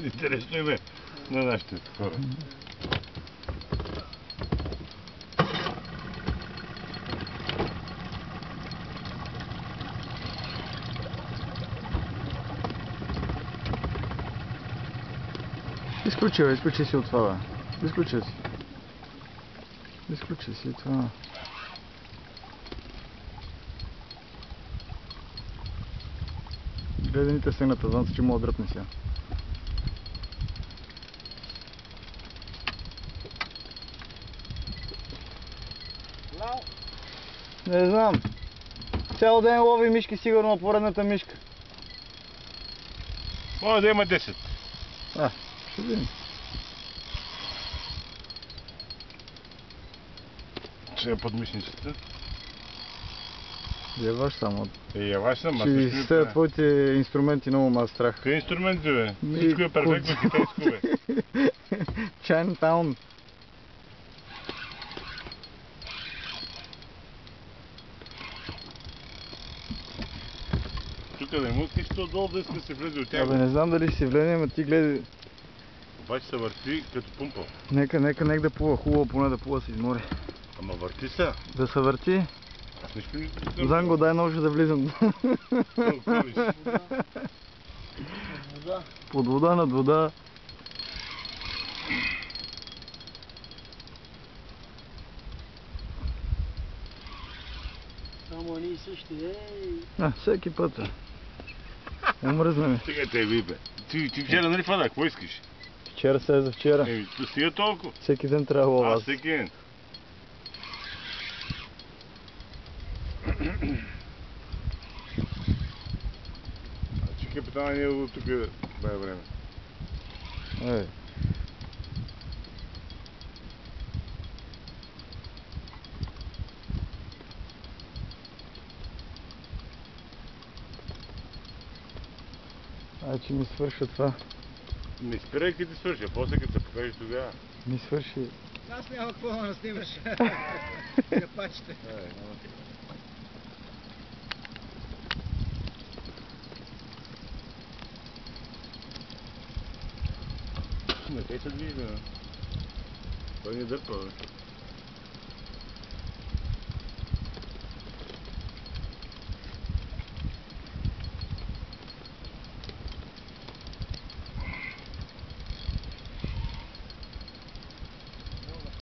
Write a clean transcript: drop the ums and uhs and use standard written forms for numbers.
Интересно име на нашите хора. Изключи си от това, бе. Изключи си. Изключи си това. Гледаните стегната, знам се, че мога да дръпне сега. Не знам. Цял ден лови мишки, сигурно поредната мишка. Може да има 10. Ще видим. Сега под мишницата. Яваш само. Яваш съм, аз Че с твоите инструменти много ма страх. Какви инструменти, бе? Всичко е перфектно китайско, бе. Chinatown. Тук да му искаш отдолу да иска се влезе от тях. Абе не знам дали ще се влезе, ама ти гледай. Обаче се върти като пумпал. Нека да плува, хубаво поне да плува се измори. Ама върти се. Да се върти? Аз нищо не... Занго, дай ножа да влизам. Под вода, над вода. Само они същи, ей! Всеки път. Умръзна ми. Сега те ви, бе. Ти вчера нали фада, какво искаш? Вчера се е за вчера. Стига толкова. Всеки ден трябва лова. Аз всеки ден. Че капитана не е тук бая време. Че ми свърша това. Не спирай като ти свърши, а после като се покажеш тогава. Ми свърши. Аз няма какво да наснимаш. Капачите. Не те се движда. Той не дърпа, бе.